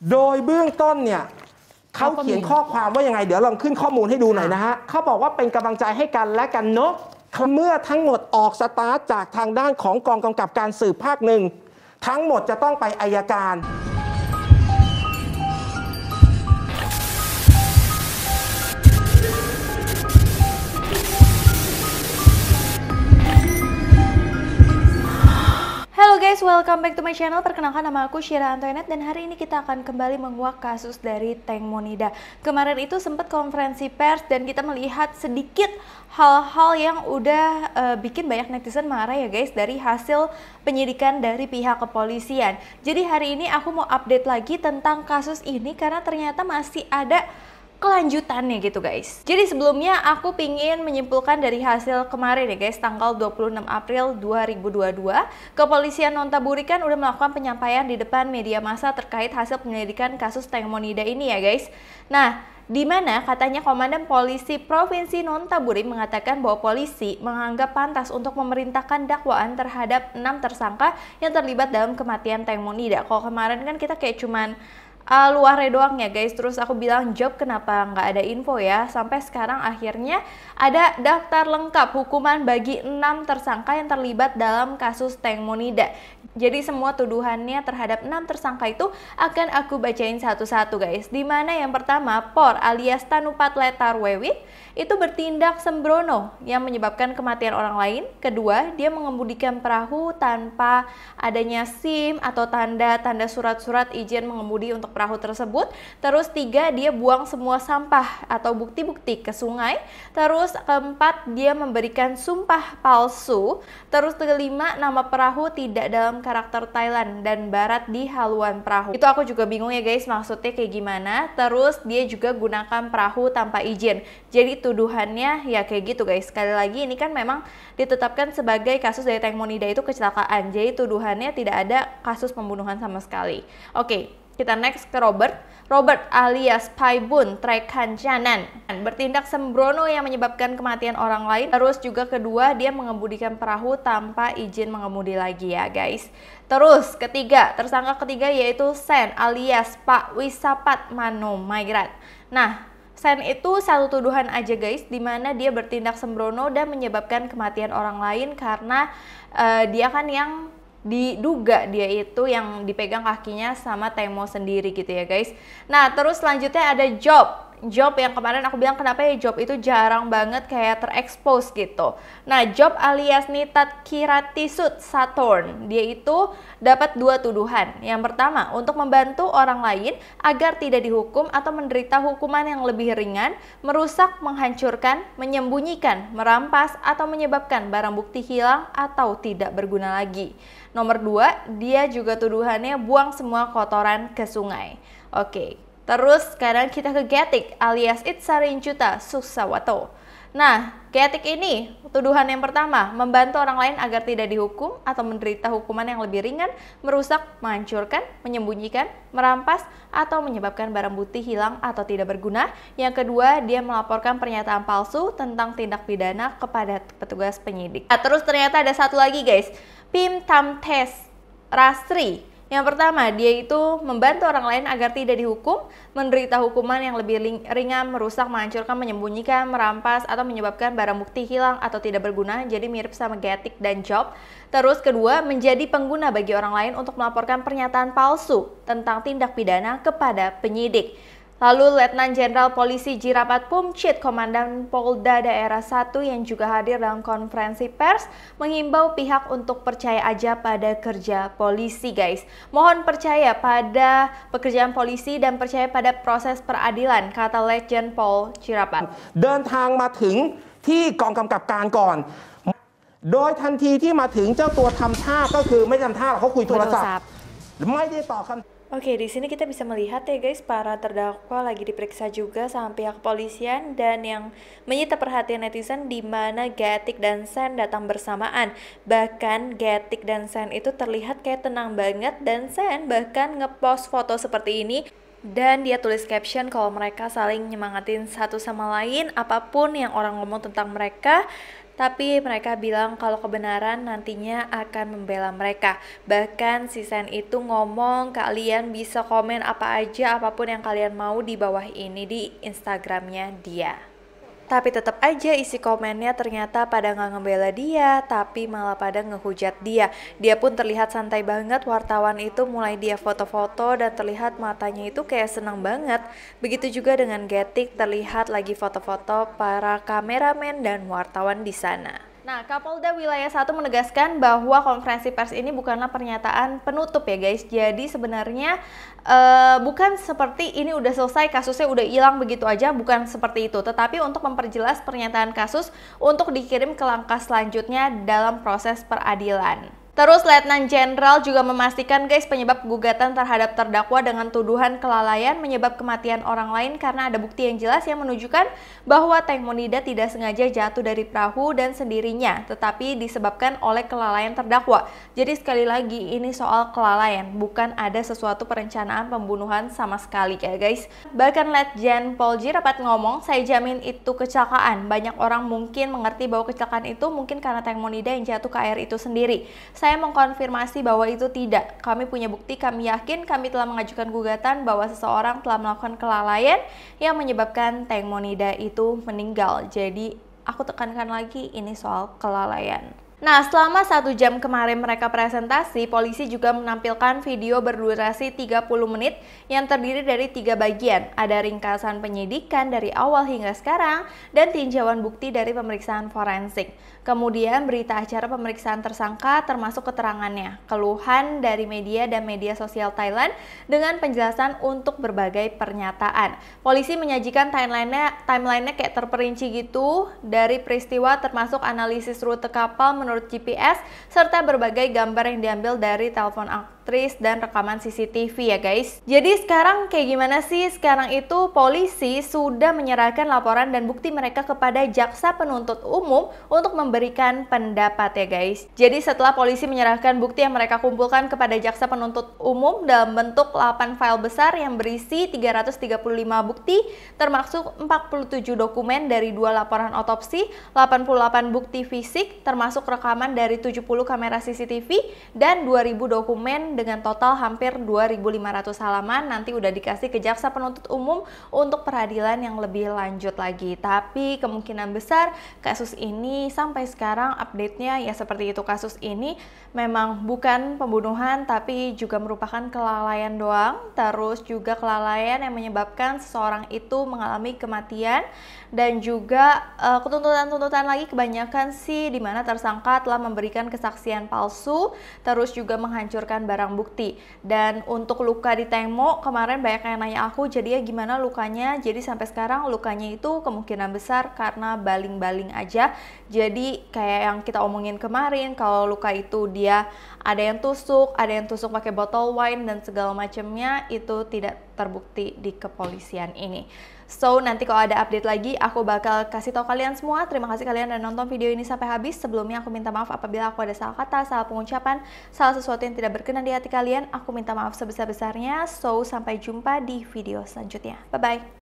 โดยเบื้องต้นเนี่ยเขาเขียนข้อความว่ายังไงเดี๋ยวลองขึ้นข้อมูลให้ดูหน่อยนะฮะเขาบอกว่าเป็นกำลังใจให้กันและกันเนาะเมื่อทั้งหมดออกสตาร์ทจากทางด้านของกองกำกับการสืบภาคหนึ่งทั้งหมดจะต้องไปอัยการ Halo guys, welcome back to my channel. Perkenalkan nama aku Syira Antoinette dan hari ini kita akan kembali menguak kasus dari Tank Monida. Kemarin itu sempat konferensi pers dan kita melihat sedikit hal-hal yang udah bikin banyak netizen marah ya guys dari hasil penyidikan dari pihak kepolisian. Jadi hari ini aku mau update lagi tentang kasus ini karena ternyata masih ada kelanjutannya gitu guys. Jadi sebelumnya aku pingin menyimpulkan dari hasil kemarin ya guys, tanggal 26 April 2022, Kepolisian Nontaburi kan udah melakukan penyampaian di depan media massa terkait hasil penyelidikan kasus Tank Monida ini ya guys. Nah, di mana katanya Komandan Polisi Provinsi Nontaburi mengatakan bahwa polisi menganggap pantas untuk memerintahkan dakwaan terhadap 6 tersangka yang terlibat dalam kematian Tank Monida. Kalau kemarin kan kita kayak cuman luarnya doang ya guys, terus aku bilang job kenapa nggak ada info ya, sampai sekarang akhirnya ada daftar lengkap hukuman bagi 6 tersangka yang terlibat dalam kasus Tank Monida. Jadi semua tuduhannya terhadap 6 tersangka itu akan aku bacain satu-satu guys. Dimana yang pertama, Por alias Tanupat Letar Wewit itu bertindak sembrono yang menyebabkan kematian orang lain. Kedua, dia mengemudikan perahu tanpa adanya SIM atau tanda-tanda surat-surat izin mengemudi untuk perahu tersebut. Terus 3, dia buang semua sampah atau bukti-bukti ke sungai. Terus keempat, dia memberikan sumpah palsu. Terus kelima, nama perahu tidak dalam karakter Thailand dan Barat di haluan perahu. Itu aku juga bingung ya guys, maksudnya kayak gimana. Terus dia juga gunakan perahu tanpa izin. Jadi tuduhannya ya kayak gitu guys. Sekali lagi ini kan memang ditetapkan sebagai kasus dari Tank Monida itu kecelakaan. Jadi tuduhannya tidak ada kasus pembunuhan sama sekali. Oke, kita next ke Robert. Robert alias Paibun Trekancanan bertindak sembrono yang menyebabkan kematian orang lain. Terus juga kedua, dia mengemudikan perahu tanpa izin mengemudi lagi ya guys. Terus ketiga, tersangka ketiga yaitu Sen alias Pak Wisapat Mano Maigrat. Nah, Sen itu satu tuduhan aja guys, dimana dia bertindak sembrono dan menyebabkan kematian orang lain karena dia kan yang diduga dia itu yang dipegang kakinya sama Temo sendiri gitu ya guys. Nah terus selanjutnya ada Job yang kemarin aku bilang kenapa ya Job itu jarang banget kayak terekspos gitu. Nah Job alias Nitat Kiratisut Saturn, dia itu dapat 2 tuduhan. Yang pertama, untuk membantu orang lain agar tidak dihukum atau menderita hukuman yang lebih ringan, merusak, menghancurkan, menyembunyikan, merampas, atau menyebabkan barang bukti hilang atau tidak berguna lagi. Nomor 2, dia juga tuduhannya buang semua kotoran ke sungai. Oke. Terus sekarang kita ke Getik alias Itsarincuta Susawato. Nah, Getik ini tuduhan yang pertama, membantu orang lain agar tidak dihukum atau menderita hukuman yang lebih ringan, merusak, menghancurkan, menyembunyikan, merampas, atau menyebabkan barang bukti hilang atau tidak berguna. Yang kedua, dia melaporkan pernyataan palsu tentang tindak pidana kepada petugas penyidik. Nah, terus ternyata ada satu lagi guys, Pim Tamtes Rastri. Yang pertama, dia itu membantu orang lain agar tidak dihukum, menderita hukuman yang lebih ringan, merusak, menghancurkan, menyembunyikan, merampas, atau menyebabkan barang bukti hilang atau tidak berguna. Jadi mirip sama Getik dan Job. Terus kedua, menjadi pengguna bagi orang lain untuk melaporkan pernyataan palsu tentang tindak pidana kepada penyidik. Lalu Letnan Jenderal Polisi Jirapat Pumcit, Komandan Polda Daerah 1 yang juga hadir dalam konferensi pers, menghimbau pihak untuk percaya aja pada kerja polisi guys. Mohon percaya pada pekerjaan polisi dan percaya pada proses peradilan, kata Letjen Pol Jirapat. เดินทางมาถึงที่กองกำกับการก่อน โดยทันทีที่มาถึงเจ้าตัวทำท่าก็คือไม่ทำท่าเขาคุยโทรศัพท์ไม่ได้ตอบคำ Oke, di sini kita bisa melihat ya guys, para terdakwa lagi diperiksa juga sama pihak kepolisian dan yang menyita perhatian netizen di mana Getik dan Sen datang bersamaan. Bahkan Getik dan Sen itu terlihat kayak tenang banget dan Sen bahkan ngepost foto seperti ini Dan dia tulis caption kalau mereka saling nyemangatin satu sama lain, apapun yang orang ngomong tentang mereka, tapi mereka bilang kalau kebenaran nantinya akan membela mereka. Bahkan si Sen itu ngomong kalian bisa komen apa aja, apapun yang kalian mau di bawah ini di Instagramnya dia. Tapi tetap aja isi komennya ternyata pada nggak ngebela dia, tapi malah pada ngehujat dia. Dia pun terlihat santai banget, wartawan itu mulai dia foto-foto dan terlihat matanya itu kayak senang banget. Begitu juga dengan Getik, terlihat lagi foto-foto para kameramen dan wartawan di sana. Nah, Kapolda Wilayah 1 menegaskan bahwa konferensi pers ini bukanlah pernyataan penutup ya guys. Jadi sebenarnya bukan seperti ini udah selesai, kasusnya udah hilang begitu aja, bukan seperti itu. Tetapi untuk memperjelas pernyataan kasus untuk dikirim ke langkah selanjutnya dalam proses peradilan. Terus Letnan Jenderal juga memastikan guys penyebab gugatan terhadap terdakwa dengan tuduhan kelalaian menyebab kematian orang lain karena ada bukti yang jelas yang menunjukkan bahwa Teng Monida tidak sengaja jatuh dari perahu dan sendirinya, tetapi disebabkan oleh kelalaian terdakwa. Jadi sekali lagi ini soal kelalaian, bukan ada sesuatu perencanaan pembunuhan sama sekali ya guys. Bahkan Letjen Polji dapat ngomong, saya jamin itu kecelakaan. Banyak orang mungkin mengerti bahwa kecelakaan itu mungkin karena Teng Monida yang jatuh ke air itu sendiri. Saya mengkonfirmasi bahwa itu tidak. Kami punya bukti, kami yakin kami telah mengajukan gugatan bahwa seseorang telah melakukan kelalaian yang menyebabkan Teng Monida itu meninggal. Jadi aku tekankan lagi ini soal kelalaian. Nah, selama 1 jam kemarin mereka presentasi, polisi juga menampilkan video berdurasi 30 menit yang terdiri dari 3 bagian. Ada ringkasan penyidikan dari awal hingga sekarang dan tinjauan bukti dari pemeriksaan forensik. Kemudian berita acara pemeriksaan tersangka termasuk keterangannya, keluhan dari media dan media sosial Thailand dengan penjelasan untuk berbagai pernyataan. Polisi menyajikan timeline-nya kayak terperinci gitu dari peristiwa termasuk analisis rute kapal menurut GPS serta berbagai gambar yang diambil dari telepon aktris dan rekaman CCTV ya guys. Jadi sekarang kayak gimana sih? Sekarang itu polisi sudah menyerahkan laporan dan bukti mereka kepada jaksa penuntut umum untuk memberikan pendapat ya guys. Jadi setelah polisi menyerahkan bukti yang mereka kumpulkan kepada jaksa penuntut umum dalam bentuk 8 file besar yang berisi 335 bukti termasuk 47 dokumen dari 2 laporan otopsi, 88 bukti fisik termasuk rekaman dari 70 kamera CCTV dan 2000 dokumen dengan total hampir 2500 halaman nanti udah dikasih ke jaksa penuntut umum untuk peradilan yang lebih lanjut lagi. Tapi kemungkinan besar kasus ini sampai sekarang update-nya ya seperti itu. Kasus ini memang bukan pembunuhan tapi juga merupakan kelalaian doang, terus juga kelalaian yang menyebabkan seseorang itu mengalami kematian dan juga tuntutan-tuntutan lagi kebanyakan sih di mana tersangka telah memberikan kesaksian palsu terus juga menghancurkan barang bukti. Dan untuk luka di Teng Mo kemarin banyak yang nanya aku jadinya gimana lukanya. Jadi sampai sekarang lukanya itu kemungkinan besar karena baling-baling aja. Jadi kayak yang kita omongin kemarin, kalau luka itu dia ada yang tusuk pakai botol wine dan segala macamnya, itu tidak terbukti di kepolisian ini. So nanti kalau ada update lagi aku bakal kasih tahu kalian semua. Terima kasih kalian udah nonton video ini sampai habis. Sebelumnya aku minta maaf apabila aku ada salah kata, salah pengucapan, salah sesuatu yang tidak berkenan di hati kalian. Aku minta maaf sebesar-besarnya. So sampai jumpa di video selanjutnya. Bye bye.